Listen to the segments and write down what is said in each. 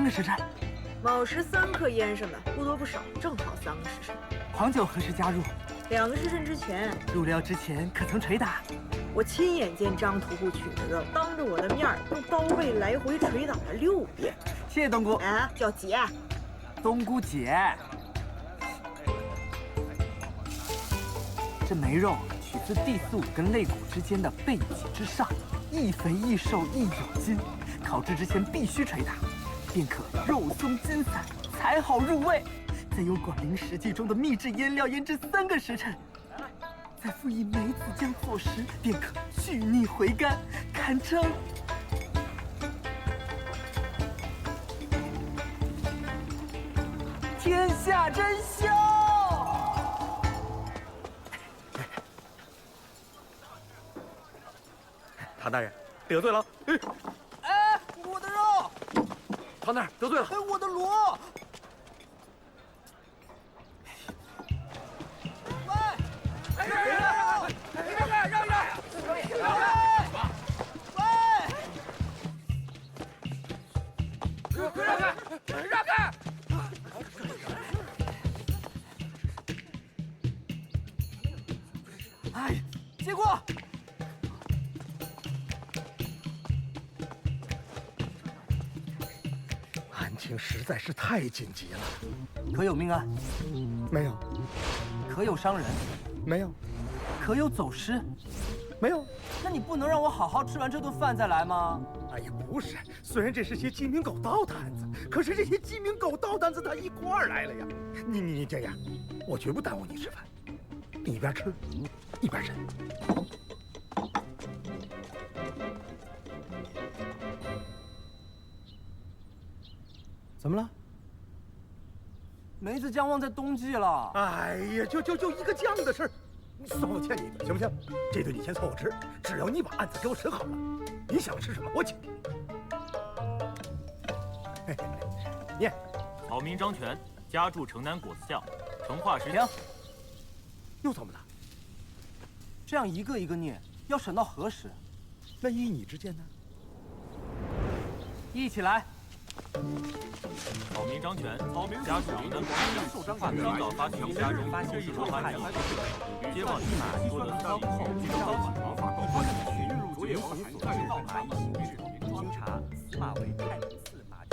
3个时辰。卯时3刻腌上的，不多不少，正好3个时辰。黄酒何时加入？2个时辰之前。入料之前可曾捶打？我亲眼见张屠户取的肉，当着我的面用刀背来回捶打了6遍。谢谢冬菇。哎，叫姐。冬菇姐。这梅肉取自第4、5根肋骨之间的背脊之上，亦肥亦瘦亦有筋。烤制之前必须捶打，便可肉松筋散，才好入味。再由广陵食记中的秘制腌料腌制3个时辰，再附以梅子酱佐食，便可去腻回甘，堪称天下珍馐。唐大人，得罪了。哎，我的肉！唐大人得罪了。哎，我的螺！喂！哎，让一让！让一让！喂！让开！让开！哎，结果。案情实在是太紧急了。可有命案？没有。可有伤人？没有。可有走失？没有。那你不能让我好好吃完这顿饭再来吗？哎呀，不是，虽然这是些鸡鸣狗盗的案子，可是这些鸡鸣狗盗的案子它一块儿来了呀。你这样，我绝不耽误你吃饭。你一边吃，一边审。怎么了？梅子酱忘在冬季了。哎呀，就一个酱的事儿，算我欠你的，行不行？这顿你先凑合吃，只要你把案子给我审好了，你想吃什么我请。嘿嘿嘿，念。草民张全，家住城南果子巷，成化时。停！又怎么了？这样一个一个念，要审到何时？那依你之见呢？一起来。草民张全，家住城南果子巷，今早发现家中发现一头斑牛，接往一马多伦高后，经高警毛发告发群入决行所知道蚂蚁形制，经查此马为太平寺马正。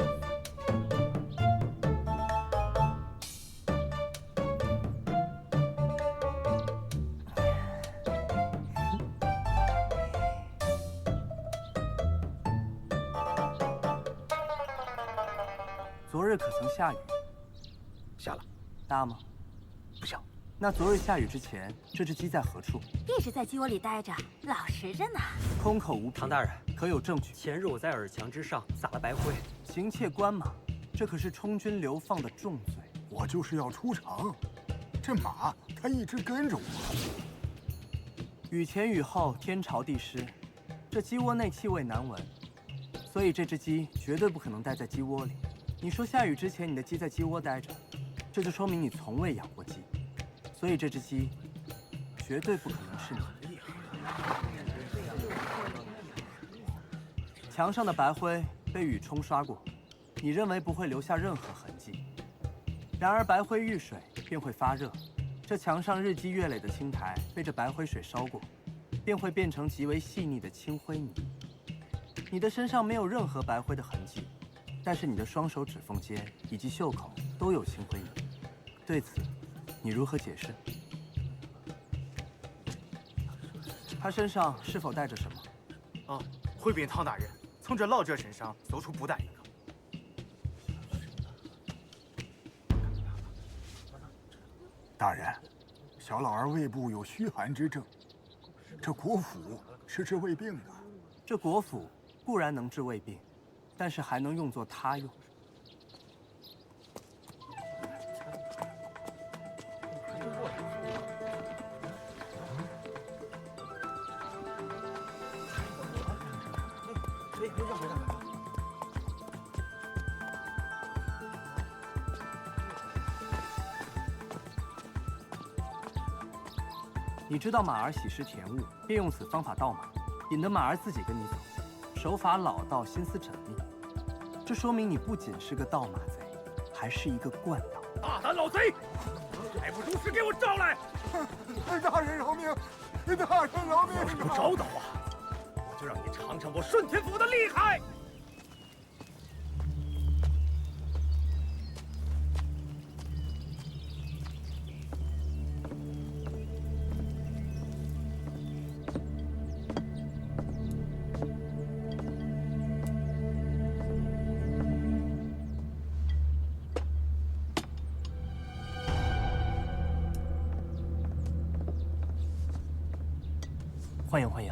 昨日可曾下雨？下了。大吗？不小。那昨日下雨之前，这只鸡在何处？一直在鸡窝里待着，老实着呢。空口无凭。唐大人，可有证据？前日我在耳墙之上撒了白灰。行窃官马，这可是充军流放的重罪。我就是要出城，这马它一直跟着我。雨前雨后，天潮地湿，这鸡窝内气味难闻，所以这只鸡绝对不可能待在鸡窝里。你说下雨之前你的鸡在鸡窝待着，这就说明你从未养过鸡，所以这只鸡绝对不可能是你。墙上的白灰被雨冲刷过，你认为不会留下任何痕迹。然而白灰遇水便会发热，这墙上日积月累的青苔被这白灰水烧过，便会变成极为细腻的青灰泥。你的身上没有任何白灰的痕迹。但是你的双手指缝间以及袖口都有青灰泥，对此，你如何解释？他身上是否带着什么？啊，回禀汤大人，从这老者身上搜出布袋一个。大人，小老儿胃部有虚寒之症，这果脯是治胃病的。这果脯固然能治胃病。但是还能用作他用。你知道马儿喜食甜物，便用此方法盗马，引得马儿自己跟你走，手法老道，心思缜密。这说明你不仅是个盗马贼，还是一个惯盗。大胆老贼，还不如实给我招来！大人饶命！大人饶命！要是不招的话，我就让你尝尝我顺天府的厉害！欢迎欢迎。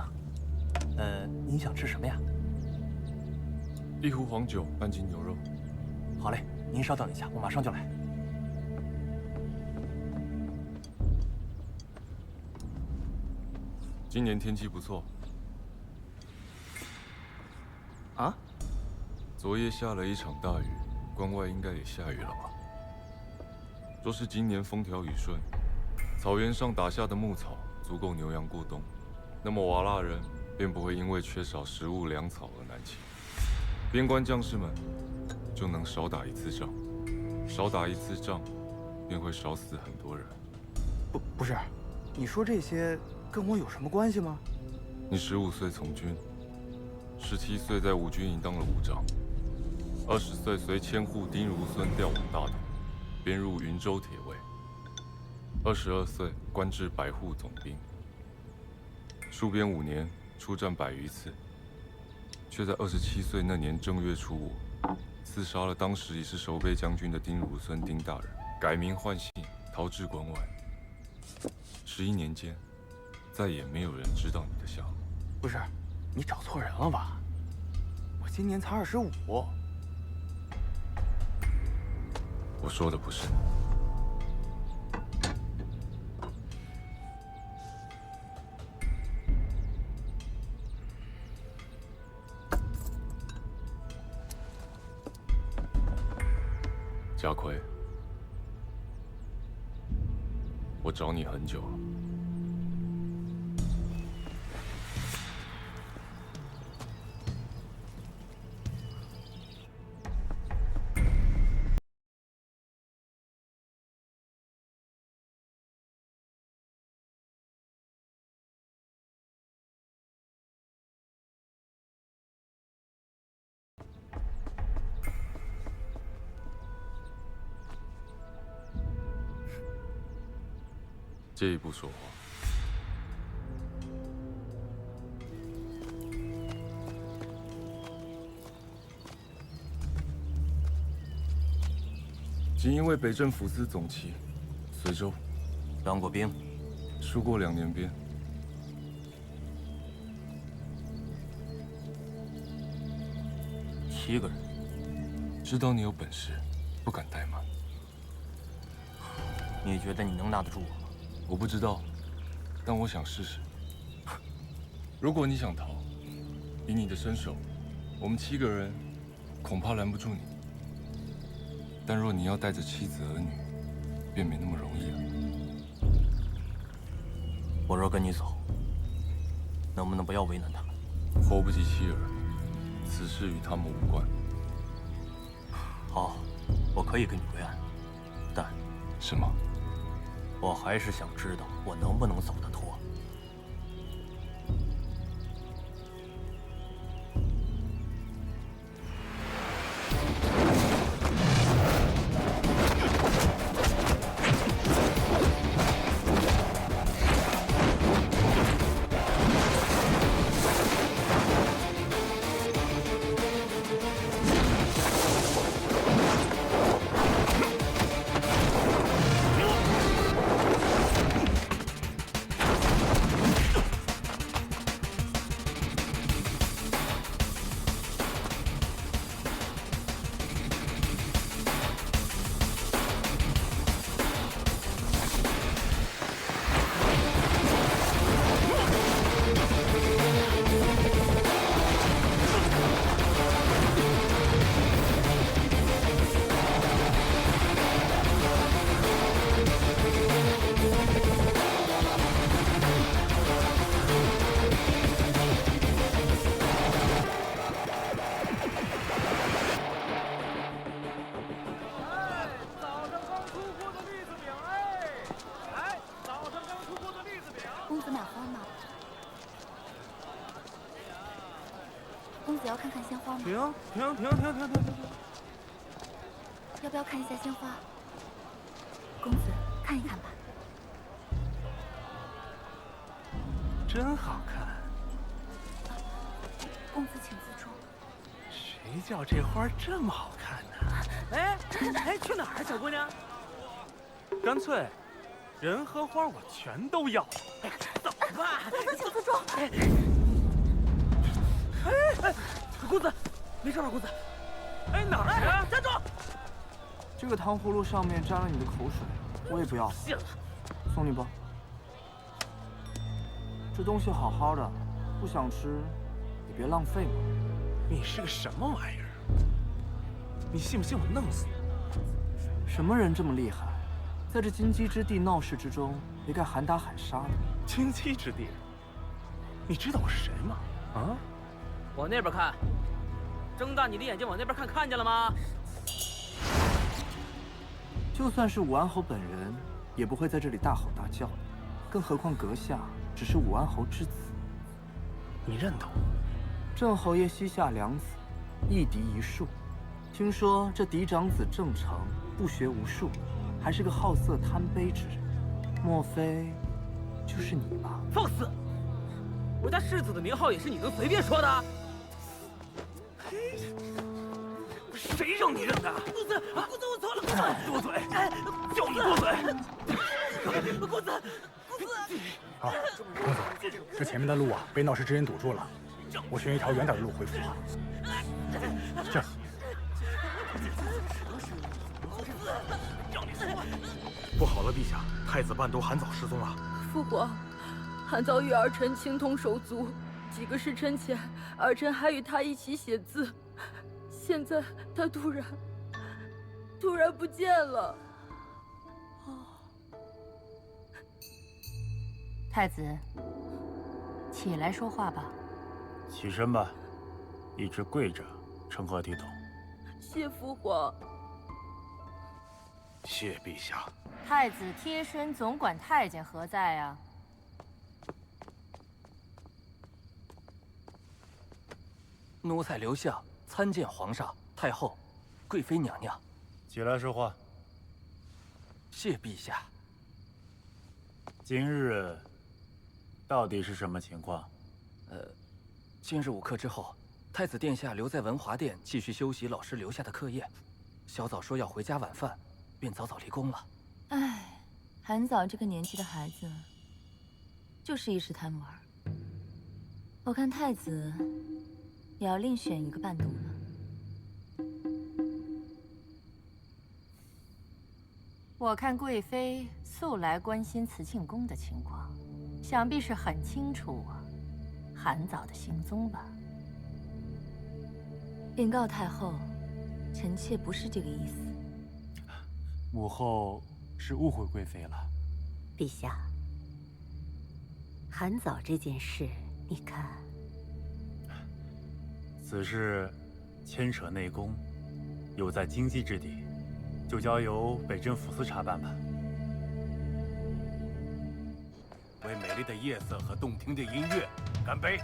您想吃什么呀？一壶黄酒，半斤牛肉。好嘞，您稍等一下，我马上就来。今年天气不错。啊？昨夜下了一场大雨，关外应该也下雨了吧？若是今年风调雨顺，草原上打下的牧草足够牛羊过冬，那么瓦剌人便不会因为缺少食物粮草而难起，边关将士们就能少打一次仗，少打一次仗，便会少死很多人。不是，你说这些跟我有什么关系吗？你15岁从军，17岁在五军营当了武长，20岁随千户丁如孙调往大同，编入云州铁卫。22岁官至百户总兵。戍边5年，出战100余次，却在27岁那年正月初5，刺杀了当时已是守备将军的丁如孙丁大人，改名换姓，逃至关外。11年间，再也没有人知道你的下落。不是，你找错人了吧？我今年才25。我说的不是你。家奎，我找你很久了。借一步说话。仅因为北镇抚司总旗，随州，当过兵，戍过2年边。7个人，知道你有本事，不敢怠慢。你觉得你能拿得住我吗？我不知道，但我想试试。如果你想逃，以你的身手，我们7个人恐怕拦不住你。但若你要带着妻子儿女，便没那么容易了。我若跟你走，能不能不要为难他们？祸不及妻儿，此事与他们无关。好，我可以跟你归案，但什么？我还是想知道我能不能走得脱。看看鲜花吗？停！要不要看一下鲜花？公子，看一看吧。真好看。公子请自重。谁叫这花这么好看呢？哎，去哪儿，小姑娘？干脆，人和花我全都要。走吧。公子请自重。公子，没事吧，公子？哎，哪儿啊？站住！这个糖葫芦上面沾了你的口水，我也不要。信了。送你吧。这东西好好的，不想吃也别浪费嘛。你是个什么玩意儿？你信不信我弄死你？什么人这么厉害，在这荆棘之地闹市之中也敢喊打喊杀的？荆棘之地？你知道我是谁吗？啊？往那边看，睁大你的眼睛往那边看，看见了吗？就算是武安侯本人，也不会在这里大吼大叫的，更何况阁下只是武安侯之子。你认得我？郑侯爷膝下两子，一嫡一庶。听说这嫡长子郑成不学无术，还是个好色贪杯之人，莫非就是你吧？放肆！我家世子的名号也是你能随便说的？谁让你认的？公子，我错了，公子，多嘴，叫你多嘴。公子，啊，公子，这前面的路啊，被闹市之人堵住了，我选一条远点的路回府。这儿。不好了，陛下，太子伴读韩藻失踪了。父皇，韩藻与儿臣情同手足，几个时辰前，儿臣还与他一起写字，现在他突然不见了。太子，起来说话吧。起身吧，一直跪着，成何体统？谢父皇。谢陛下。太子贴身总管太监何在啊？奴才刘向参见皇上、太后、贵妃娘娘。起来说话。谢陛下。今日到底是什么情况？今日午刻之后，太子殿下留在文华殿继续修习老师留下的课业。小枣说要回家晚饭，便早早离宫了。唉，韩藻这个年纪的孩子，就是一时贪玩。我看太子也要另选一个伴读了。我看贵妃素来关心慈庆宫的情况，想必是很清楚韩藻的行踪吧。禀告太后，臣妾不是这个意思。母后是误会贵妃了。陛下，韩藻这件事，你看，此事牵扯内宫，有在荆棘之地，就交由北镇抚司查办吧。为美丽的夜色和动听的音乐，干杯！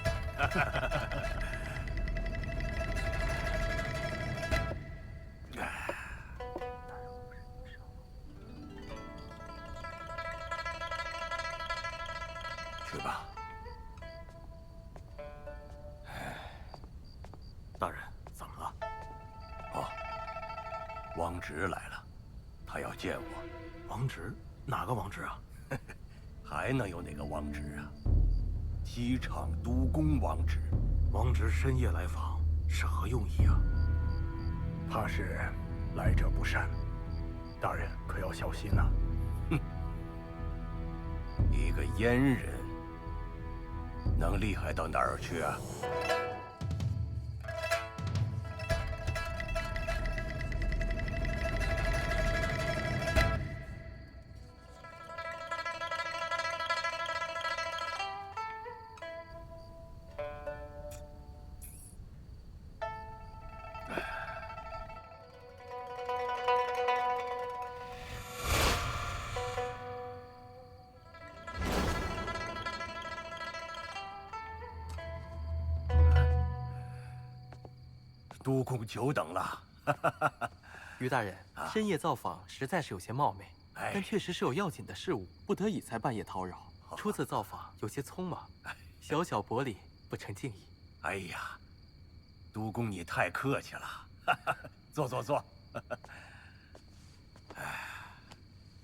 去吧。大人，怎么了？哦，王直来了，他要见我。王直？哪个王直啊？还能有哪个王直啊？西厂督工王直。王直深夜来访，是何用意啊？怕是来者不善，大人可要小心呐。哼，一个阉人能厉害到哪儿去啊？督公久等了。于大人，深夜造访实在是有些冒昧，但确实是有要紧的事务，不得已才半夜叨扰。初次造访有些匆忙，小小薄礼，不成敬意。哎呀，督公你太客气了，坐坐坐。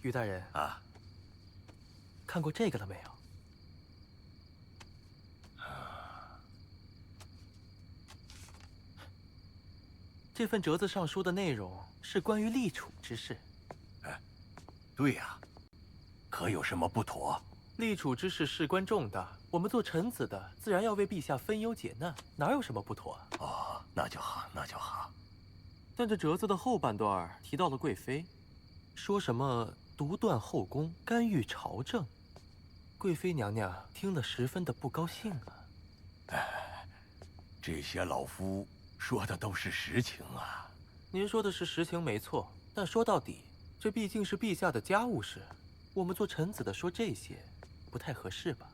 于大人啊，看过这个了没有？这份折子上书的内容是关于立储之事。对呀，可有什么不妥？立储之事事关重大，我们做臣子的自然要为陛下分忧解难，哪有什么不妥啊？哦，那就好，那就好。但这折子的后半段提到了贵妃，说什么独断后宫，干预朝政，贵妃娘娘听了十分的不高兴啊。这些老夫说的都是实情啊。您说的是实情没错，但说到底，这毕竟是陛下的家务事，我们做臣子的说这些，不太合适吧？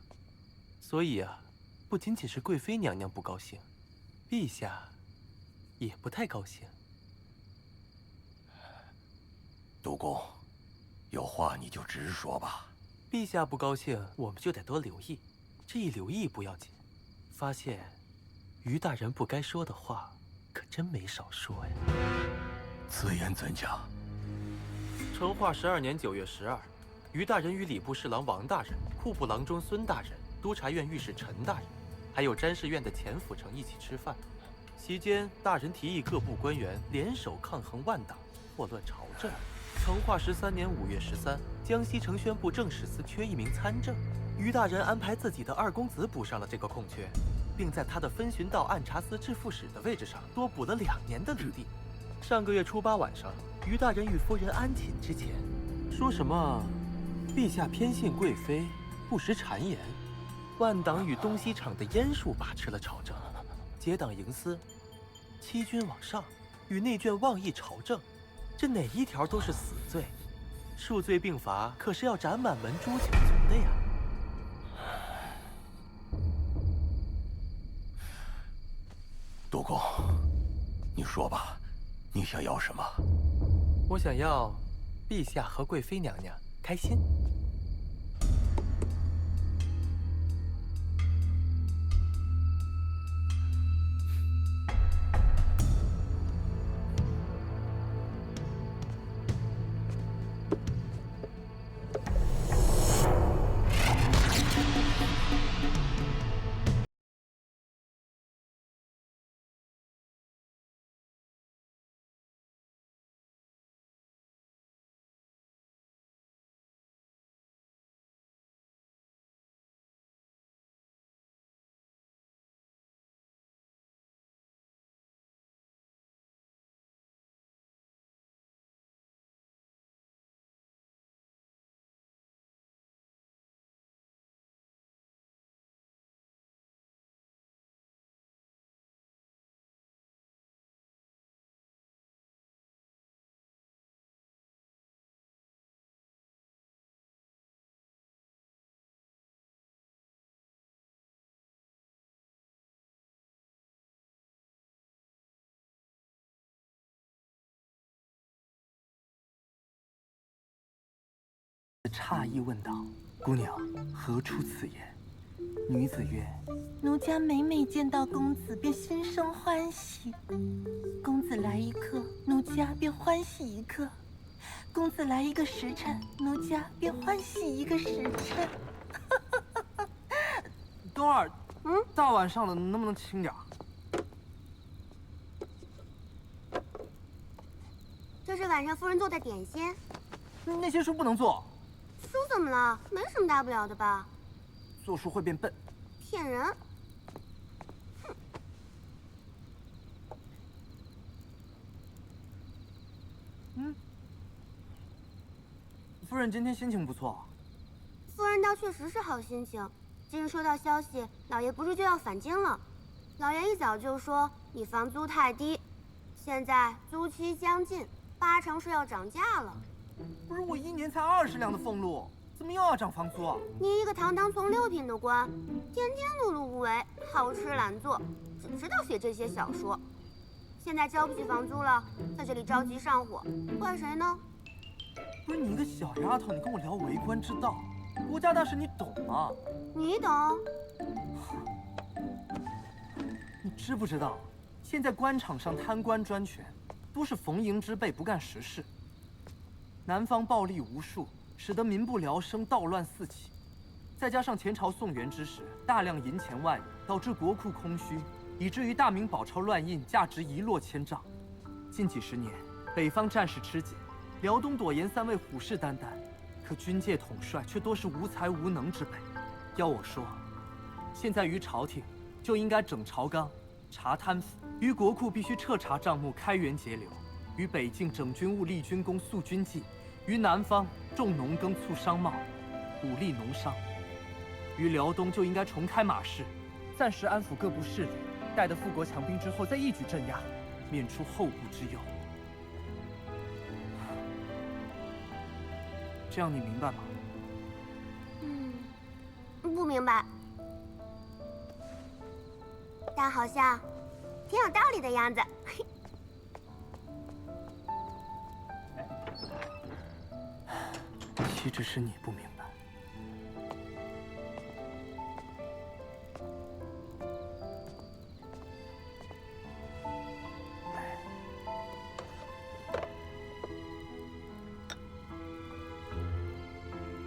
所以啊，不仅仅是贵妃娘娘不高兴，陛下也不太高兴。督公，有话你就直说吧。陛下不高兴，我们就得多留意。这一留意不要紧，发现于大人不该说的话，可真没少说呀。此言怎讲？成化12年9月12，于大人与礼部侍郎王大人、户部郎中孙大人、督察院御史陈大人，还有詹事院的钱辅成一起吃饭。席间，大人提议各部官员联手抗衡万党，祸乱朝政。成化13年5月13，江西城宣布正史司缺一名参政，于大人安排自己的二公子补上了这个空缺，并在他的分巡道按察司制副使的位置上多补了2年的履历。上个月初8晚上，于大人与夫人安寝之前，说什么陛下偏信贵妃，不识谗言，万党与东西厂的阉术把持了朝政，结党营私，欺君罔上，与内眷妄议朝政，这哪一条都是死罪，数罪并罚，可是要斩满门诛九族的呀。督公，你说吧，你想要什么？我想要陛下和贵妃娘娘开心。诧异问道：“姑娘，何出此言？”女子曰：“奴家每每见到公子，便心生欢喜。公子来一刻，奴家便欢喜一刻；公子来一个时辰，奴家便欢喜一个时辰。”冬儿，大晚上的能不能轻点？这是晚上夫人做的点心。那些书不能做。书怎么了？没什么大不了的吧？做书会变笨。骗人！夫人今天心情不错。夫人倒确实是好心情。今日收到消息，老爷不是就要返京了？老爷一早就说你房租太低，现在租期将近，80%是要涨价了。不是我1年才20两的俸禄，怎么又要涨房租啊？你一个堂堂从6品的官，天天碌碌无为，好吃懒做，只知道写这些小说。现在交不起房租了，在这里着急上火，怪谁呢？不是你一个小丫头，你跟我聊为官之道，国家大事你懂吗？你懂？你知不知道，现在官场上贪官专权，多是逢迎之辈，不干实事。南方暴力无数，使得民不聊生，盗乱四起。再加上前朝宋元之时，大量银钱外溢，导致国库空虚，以至于大明宝钞乱印，价值一落千丈。近几十年，北方战事吃紧，辽东朵颜三位虎视眈眈，可军界统帅却多是无才无能之辈。要我说，现在于朝廷就应该整朝纲，查贪腐；于国库必须彻查账目，开源节流；于北境整军务，立军功，肃军纪；于南方重农耕，促商贸，鼓励农商；于辽东就应该重开马市，暂时安抚各部势力，待得富国强兵之后再一举镇压，免除后顾之忧。这样你明白吗？不明白，但好像挺有道理的样子。岂止是你不明白？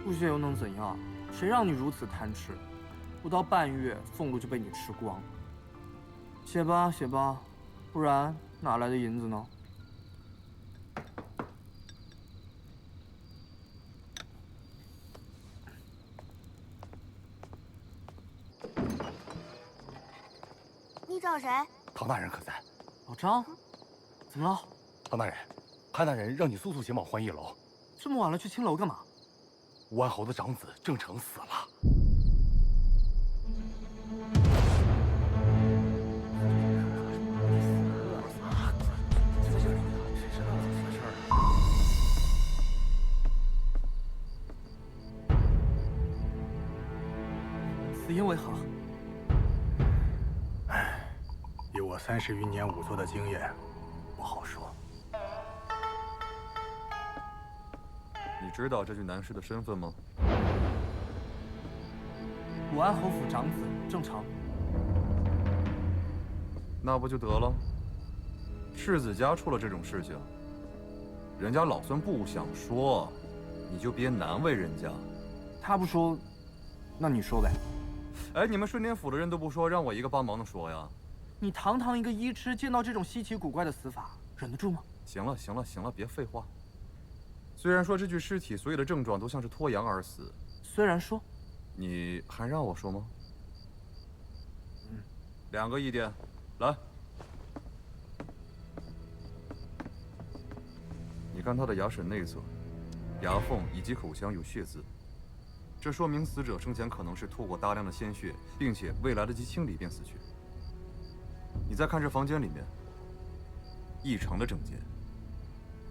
不写又能怎样？谁让你如此贪吃？不到半月，俸禄就被你吃光了。写吧，写吧，不然哪来的银子呢？你找谁？唐大人可在？老张，怎么了？唐大人，潘大人让你速速前往欢义楼。这么晚了去青楼干嘛？吴安侯的长子郑成死了。死因为何？以我30余年仵作的经验，不好说。你知道这具男尸的身份吗？武安侯府长子郑成。那不就得了？世子家出了这种事情，人家老孙不想说，你就别难为人家。他不说，那你说呗。哎，你们顺天府的人都不说，让我一个帮忙的说呀？你堂堂一个医痴，见到这种稀奇古怪的死法，忍得住吗？行了，行了，行了，别废话。虽然说这具尸体所有的症状都像是脱阳而死，虽然说，你还让我说吗？2个疑点，来。你看他的牙齿内侧、牙缝以及口腔有血渍，这说明死者生前可能是吐过大量的鲜血，并且未来得及清理便死去。你再看这房间里面，异常的整洁，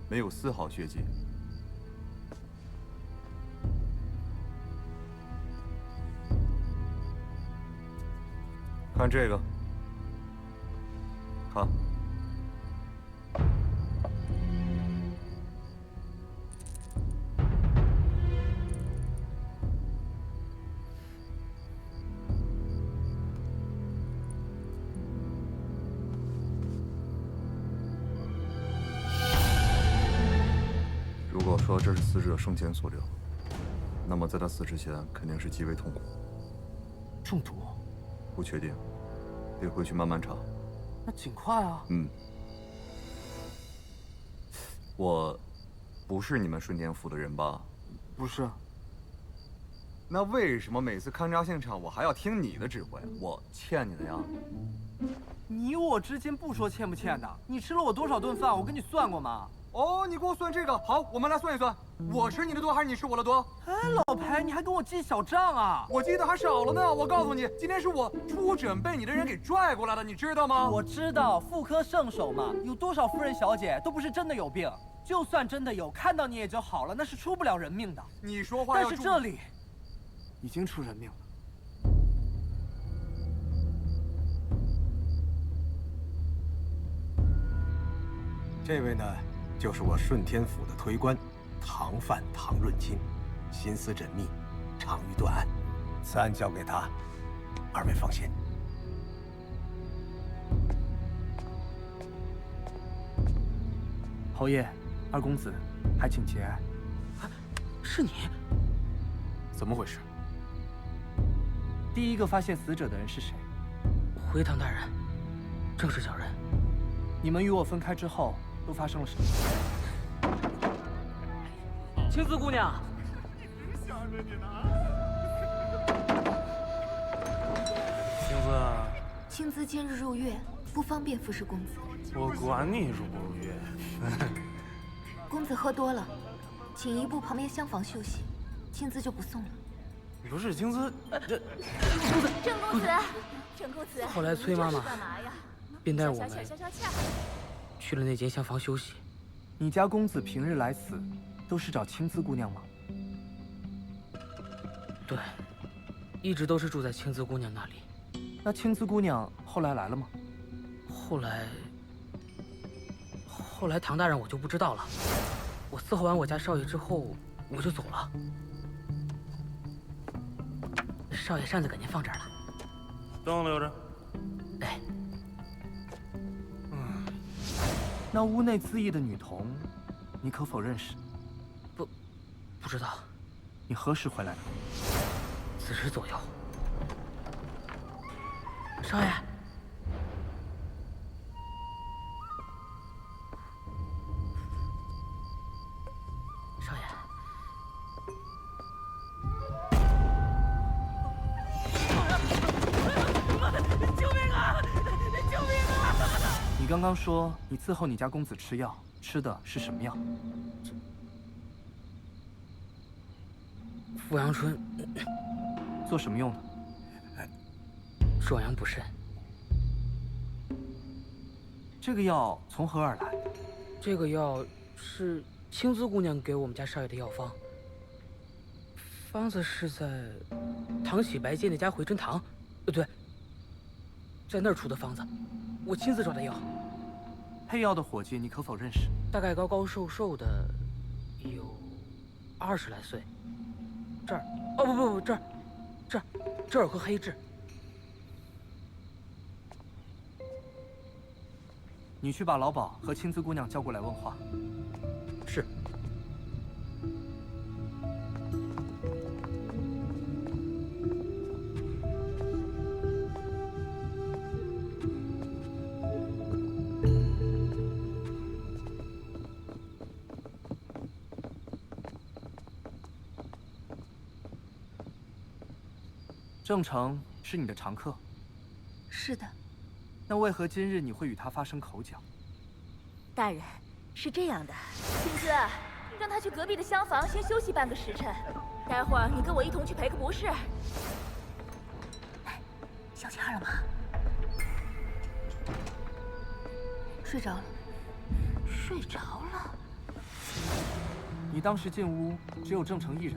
没有丝毫血迹。看这个，看，如果说这是死者生前所留，那么在他死之前肯定是极为痛苦。中毒？不确定，得回去慢慢查。那尽快啊！我不是你们顺天府的人吧？不是。那为什么每次勘察现场我还要听你的指挥？我欠你的呀？你我之间不说欠不欠的，你吃了我多少顿饭，我跟你算过吗？哦，你给我算这个，好，我们来算一算，我吃你的多还是你吃我的多？哎，老裴，你还跟我记小账啊？我记得还少了呢。我告诉你，今天是我出诊被你的人给拽过来的，你知道吗？我知道，妇科圣手嘛，有多少夫人小姐都不是真的有病，就算真的有，看到你也就好了，那是出不了人命的。你说话但是这里已经出人命了。这位呢，就是我顺天府的推官，唐范唐润清，心思缜密，长于断案。此案交给他，二位放心。侯爷，二公子，还请节哀。是你？怎么回事？第一个发现死者的人是谁？回堂大人，正是小人。你们与我分开之后，都发生了什么？青姿姑娘。青姿，青姿今日入岳，不方便服侍公子。我管你入不入岳。公子喝多了，请移步旁边厢房休息，青姿就不送了。不是青姿，这郑公子，郑公子。后来崔妈妈便带我们去了那间厢房休息。你家公子平日来此，都是找青姿姑娘吗？对，一直都是住在青姿姑娘那里。那青姿姑娘后来来了吗？后来唐大人我就不知道了。我伺候完我家少爷之后，我就走了。少爷扇子给您放这儿了，等留着。哎，那屋内恣意的女童，你可否认识？不知道。你何时回来的？4时左右。少爷。少爷。救命啊！救命啊！你刚刚说你伺候你家公子吃药，吃的是什么药？阜阳春。做什么用的？壮阳补肾。这个药从何而来？这个药是青姿姑娘给我们家少爷的药方。方子是在唐喜白街那家回春堂，对，在那儿出的方子，我亲自找的药。配药的伙计你可否认识？大概高高瘦瘦的，有20来岁。这儿，哦不，这儿有颗黑痣。你去把老鸨和青姿姑娘叫过来问话。是。郑成是你的常客。是的。那为何今日你会与他发生口角？大人，是这样的，青姿，让他去隔壁的厢房先休息半个时辰，待会儿你跟我一同去赔个不是。小气二了吗？睡着了。睡着了。你当时进屋只有郑成一人。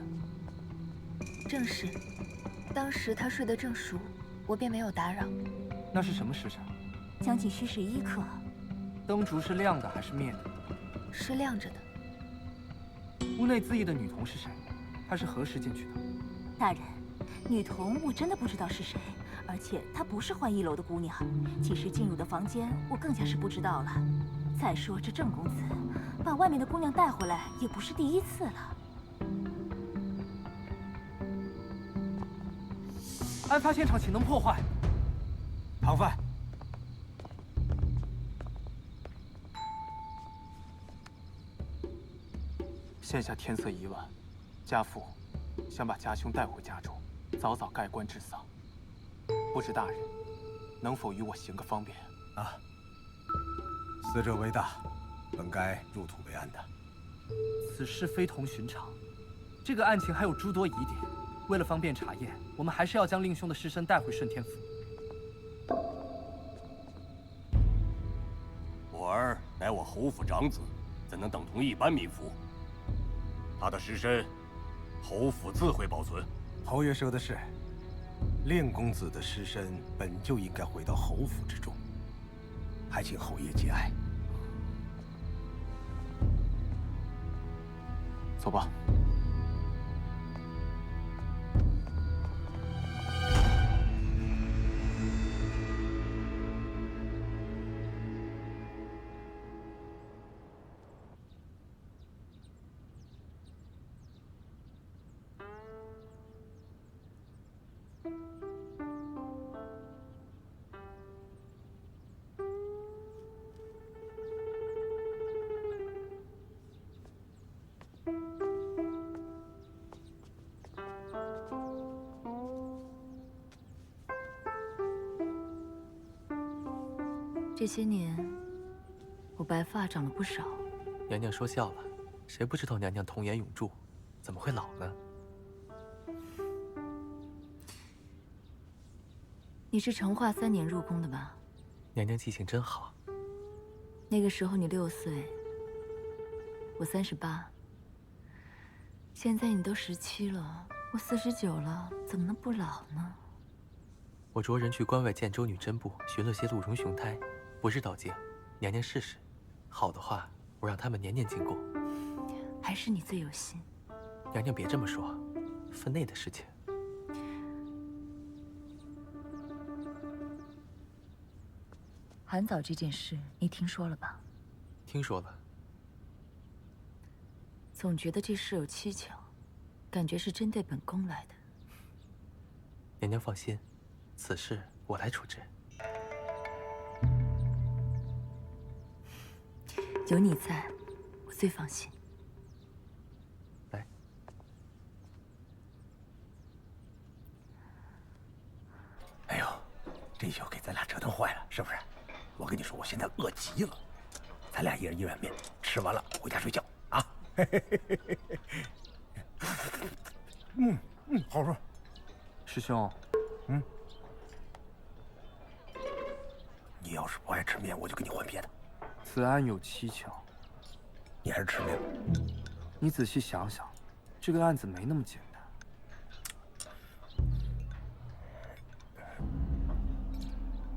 正是，当时他睡得正熟，我便没有打扰。那是什么时辰？将近戌11刻。灯烛是亮的还是灭的？是亮着的。屋内恣意的女童是谁？她是何时进去的？大人，女童我真的不知道是谁，而且她不是换1楼的姑娘。几时进入的房间，我更加是不知道了。再说这郑公子把外面的姑娘带回来，也不是第1次了。案发现场岂能破坏？唐范。现下天色已晚，家父想把家兄带回家中，早早盖棺治丧。不知大人能否与我行个方便？啊，死者为大，本该入土为安的。此事非同寻常，这个案情还有诸多疑点。为了方便查验，我们还是要将令兄的尸身带回顺天府。我儿乃我侯府长子，怎能等同一般民夫？他的尸身，侯府自会保存。侯爷说的是，令公子的尸身本就应该回到侯府之中，还请侯爷节哀。走吧。这些年，我白发长了不少。娘娘说笑了，谁不知道娘娘童颜永驻，怎么会老呢？你是成化3年入宫的吧？娘娘记性真好。那个时候你6岁，我38。现在你都17了，我49了，怎么能不老呢？我着人去关外建州女真部寻了些鹿茸雄胎，不是道经，娘娘试试，好的话，我让他们年年进贡。还是你最有心。娘娘别这么说，分内的事情。韩藻这件事，你听说了吧？听说了。总觉得这事有蹊跷，感觉是针对本宫来的。娘娘放心，此事我来处置。有你在，我最放心。来。哎呦，这酒给咱俩折腾坏了，是不是？我跟你说，我现在饿极了，咱俩一人1碗面，吃完了回家睡觉啊！好说。师兄，你要是不爱吃面，我就给你换别的。此案有蹊跷，你还是吃面。你仔细想想，这个案子没那么简单。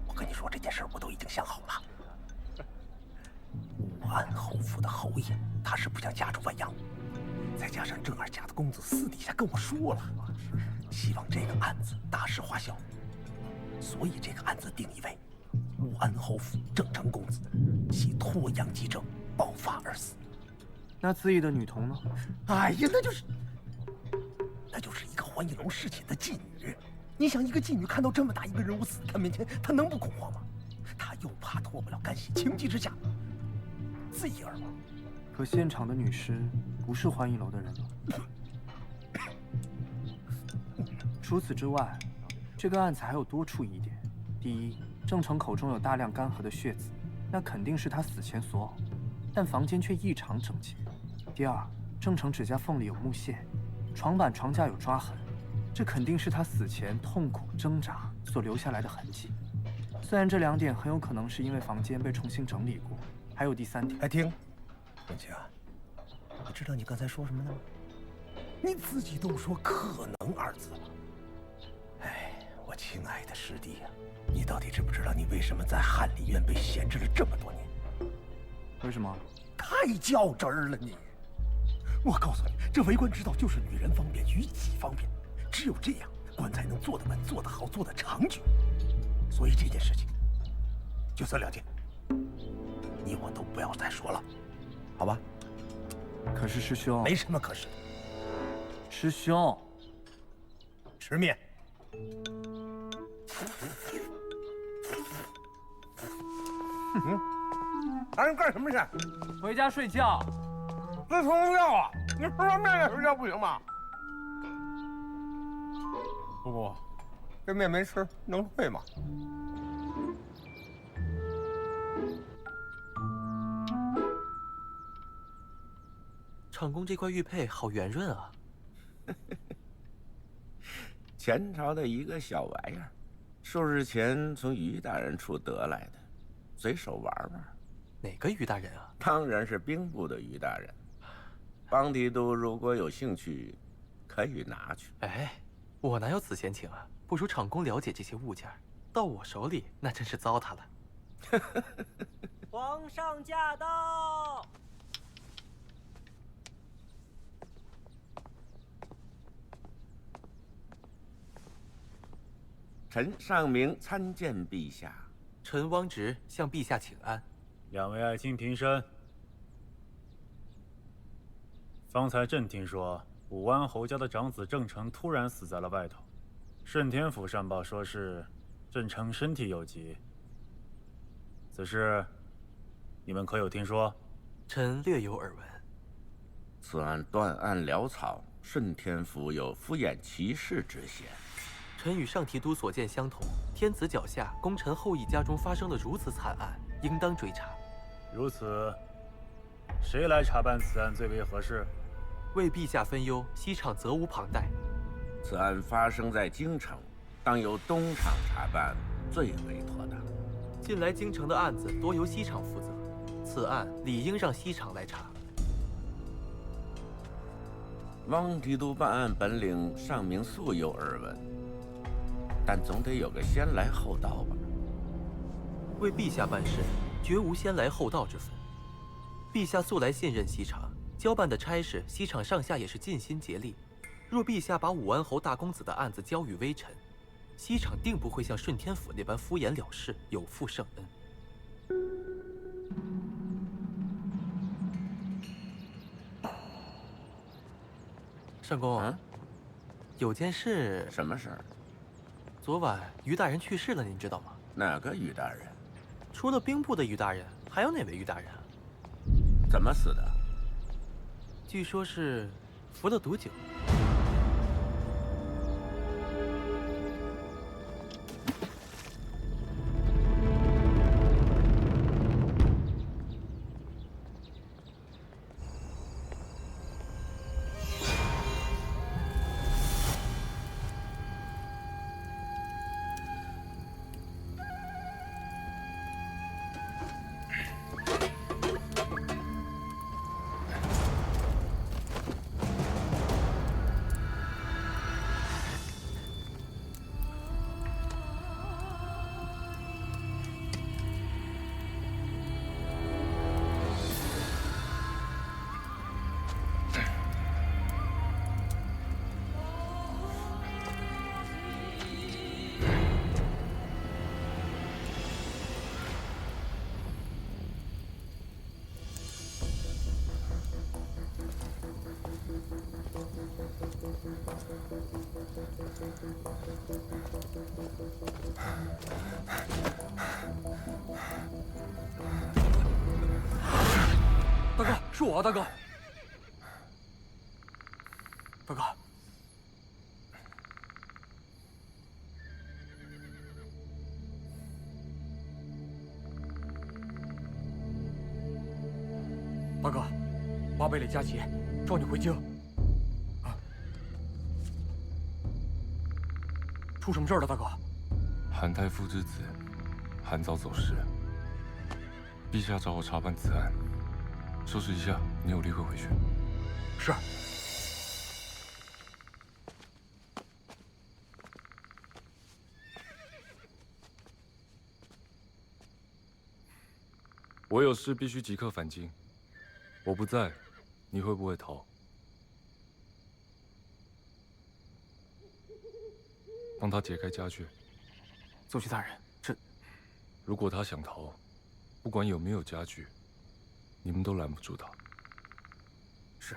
我跟你说这件事，我都已经想好了。武安侯府的侯爷，他是不想家住万阳，再加上郑二家的公子私底下跟我说了，希望这个案子大事化小，所以这个案子定义为武安侯府郑成公子系脱阳急症爆发而死。那自缢的女童呢？哎呀，那就是一个欢迎楼侍寝的妓女。你想，一个妓女看到这么大一个人物死在她面前，她能不恐慌吗？她又怕脱不了干系，情急之下自缢而亡。可现场的女尸不是欢迎楼的人了。除此之外，这个案子还有多处疑点。第一，郑成口中有大量干涸的血渍，那肯定是他死前所偶，但房间却异常整洁。第二，郑成指甲缝里有木屑，床板、床架有抓痕，这肯定是他死前痛苦挣扎所留下来的痕迹。虽然这2点很有可能是因为房间被重新整理过，还有第3点。哎，听，文清啊，你知道你刚才说什么了吗？你自己都说可能2字了。哎，我亲爱的师弟呀，你到底知不知道你为什么在翰林院被闲置了这么多年？为什么？太较真儿了你！我告诉你，这为官之道就是与人方便，与己方便，只有这样，官才能做得稳、做得好、做得长久。所以这件事情就算了结，你我都不要再说了，好吧？可是师兄，没什么可是的。师兄，吃面。还干什么去？回家睡觉。这睡什么觉啊？你吃完面再睡觉不行吗？不过，这面没吃能睡吗？长宫这块玉佩好圆润啊！前朝的一个小玩意儿，数日前从于大人处得来的，随手玩玩。哪个于大人啊？当然是兵部的于大人。邦提督如果有兴趣，可以拿去。哎，我哪有此闲情啊？不如长宫了解这些物件，到我手里那真是糟蹋了。皇上驾到！臣尚明参见陛下。臣汪直向陛下请安。两位爱卿平身。方才朕听说武安侯家的长子郑成突然死在了外头，顺天府上报说是郑成身体有疾。此事你们可有听说？臣略有耳闻。此案断案潦草，顺天府有敷衍其事之嫌。臣与上提督所见相同，天子脚下，功臣后裔家中发生了如此惨案，应当追查。如此，谁来查办此案最为合适？为陛下分忧，西厂责无旁贷。此案发生在京城，当由东厂查办最为妥当。近来京城的案子多由西厂负责，此案理应让西厂来查。汪提督办案本领，尚明素有耳闻，但总得有个先来后到吧？为陛下办事，绝无先来后到之分。陛下素来信任西厂，交办的差事，西厂上下也是尽心竭力。若陛下把武安侯大公子的案子交予微臣，西厂定不会像顺天府那般敷衍了事，有负圣恩。上公，有件事。什么事儿？昨晚于大人去世了，您知道吗？哪个于大人？除了兵部的于大人，还有哪位于大人啊？怎么死的？据说是服了毒酒。大哥，是我，大哥。大哥，大哥，八倍里加急，召你回京。出什么事儿了，大哥？韩太傅之子韩早走失，陛下找我查办此案。收拾一下，你有立会回去。是。我有事必须即刻返京，我不在，你会不会逃？帮他解开家眷。奏起大人，这……如果他想逃，不管有没有家具，你们都拦不住他。是。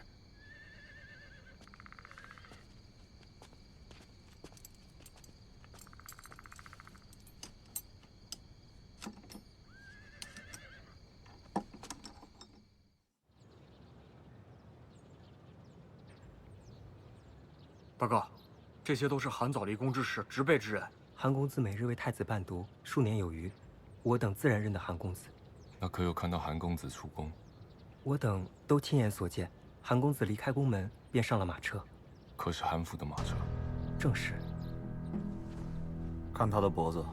大哥，这些都是韩早离宫之事，直辈之人。韩公子每日为太子伴读，数年有余，我等自然认得韩公子。那可有看到韩公子出宫？我等都亲眼所见，韩公子离开宫门便上了马车。可是韩府的马车？正是。看他的脖子，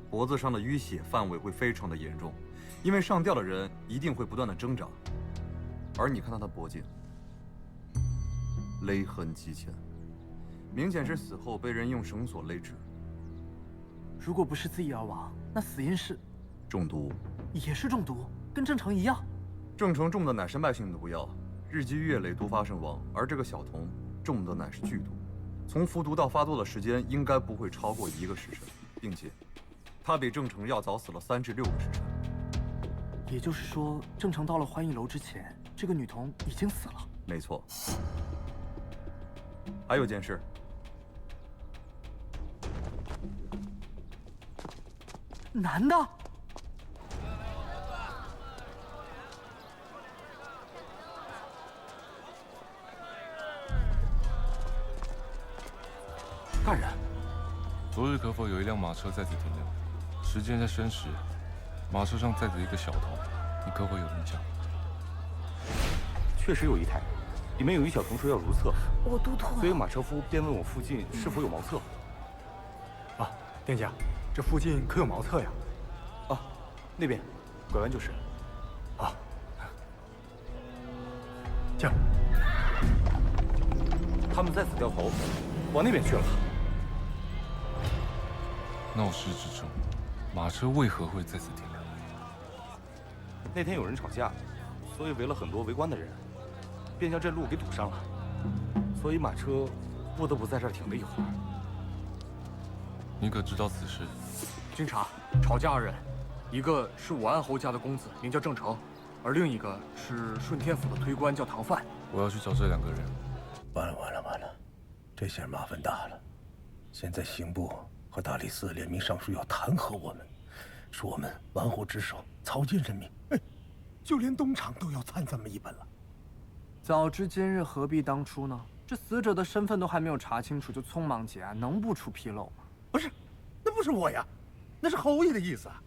脖子上的淤血范围会非常的严重，因为上吊的人一定会不断的挣扎。而你看他的脖颈，勒痕极浅，明显是死后被人用绳索勒制。如果不是自缢而亡，那死因是中毒，也是中毒，跟郑成一样。郑成中的乃是慢性毒药，日积月累毒发身亡，而这个小童中的乃是剧毒，从服毒到发作的时间应该不会超过1个时辰，并且，他比郑成要早死了3至6个时辰。也就是说，郑成到了欢迎楼之前，这个女童已经死了。没错。还有件事，男的。大人，昨日可否有一辆马车在此停留？时间在申时，马车上载着一个小童，你可否有印象？确实有一台，里面有一小童说要如厕，我肚痛了。所以马车夫便问我附近是否有茅厕。啊，店家，这附近可有茅厕呀？啊，那边，拐弯就是。啊，驾。他们在此掉头，往那边去了。闹市之中，马车为何会在此停留？那天有人吵架，所以围了很多围观的人，便将这路给堵上了，所以马车不得不在这儿停了一会儿。你可知道此事？经查，吵架二人，一个是武安侯家的公子，名叫郑成，而另一个是顺天府的推官，叫唐范。我要去找这2个人。完了，这下麻烦大了。现在刑部和大理寺联名上书要弹劾我们，说我们玩忽职守，草菅人命。哎，就连东厂都要参咱们一本了。早知今日，何必当初呢？这死者的身份都还没有查清楚，就匆忙结案，能不出纰漏吗？不是，那不是我呀，那是侯爷的意思啊。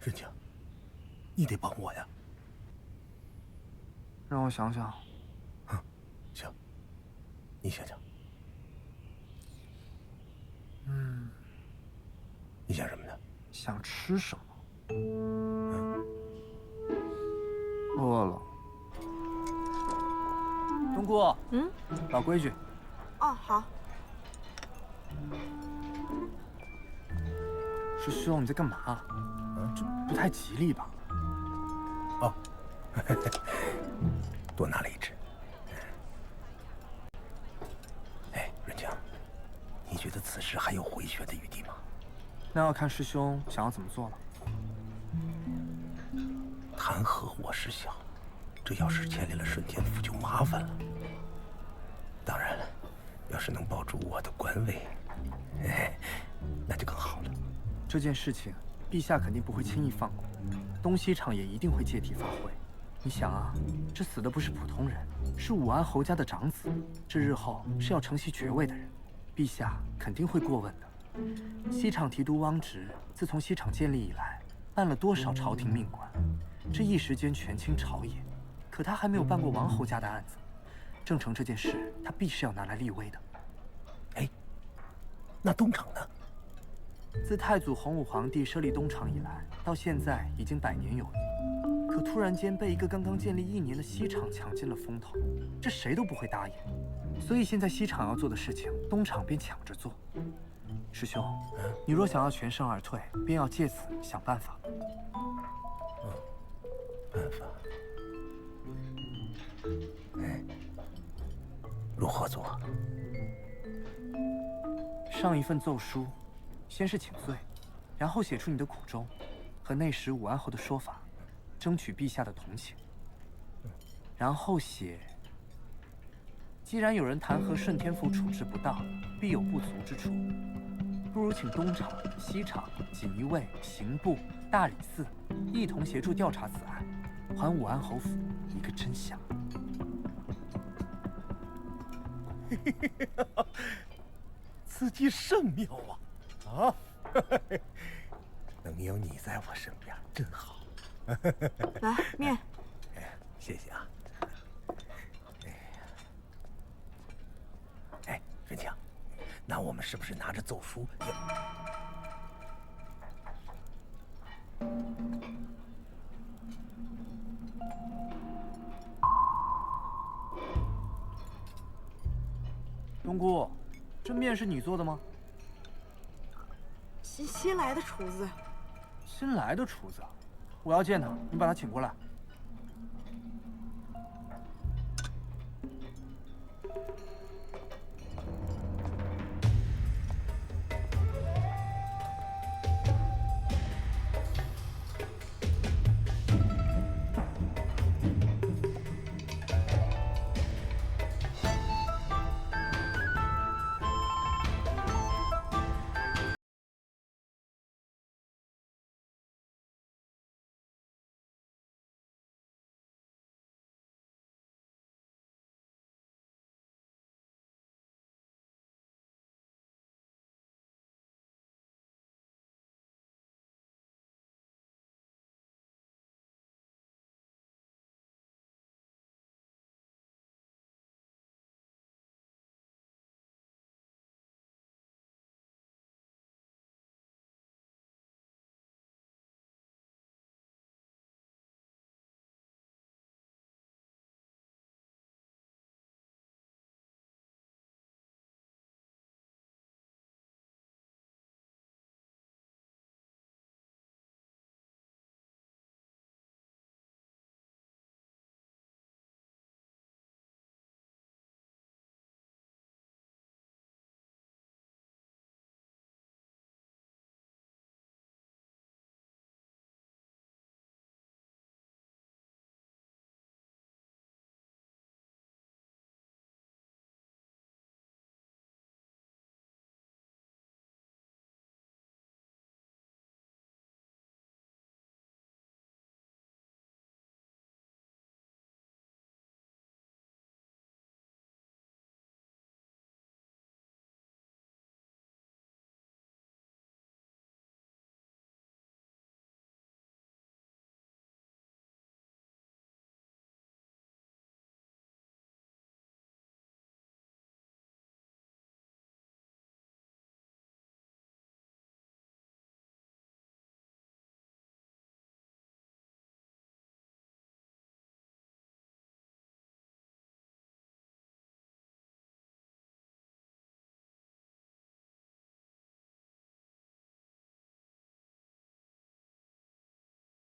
任强，你得帮我呀。让我想想。行，你想想。你想什么呢？想吃什么？饿了。东姑，老规矩。哦，好。师兄，你在干嘛？这不太吉利吧？哦，多拿了一只。哎，润江，你觉得此事还有回旋的余地吗？那要看师兄想要怎么做了。弹劾我是小，这要是牵连了顺天府就麻烦了。当然了，要是能保住我的官位，那就更好了。这件事情，陛下肯定不会轻易放过，东西厂也一定会借题发挥。你想啊，这死的不是普通人，是武安侯家的长子，这日后是要承袭爵位的人，陛下肯定会过问的。西厂提督汪直，自从西厂建立以来，办了多少朝廷命官，这一时间权倾朝野，可他还没有办过王侯家的案子。郑成这件事，他必是要拿来立威的。哎，那东厂呢？自太祖洪武皇帝设立东厂以来，到现在已经100年有余，可突然间被一个刚刚建立1年的西厂抢尽了风头，这谁都不会答应。所以现在西厂要做的事情，东厂便抢着做。师兄，你若想要全身而退，便要借此想办法。办法？如何做？上一份奏书，先是请罪，然后写出你的苦衷，和那时武安侯的说法，争取陛下的同情。然后写：既然有人弹劾顺天府处置不当，必有不足之处，不如请东厂、西厂、锦衣卫、刑部、大理寺一同协助调查此案，还武安侯府一个真相。此计甚妙啊！能有你在我身边，真好。来面。谢谢啊。哎，任强，那我们是不是拿着奏书也？东姑，这面是你做的吗？新来的厨子。新来的厨子，我要见他，你把他请过来。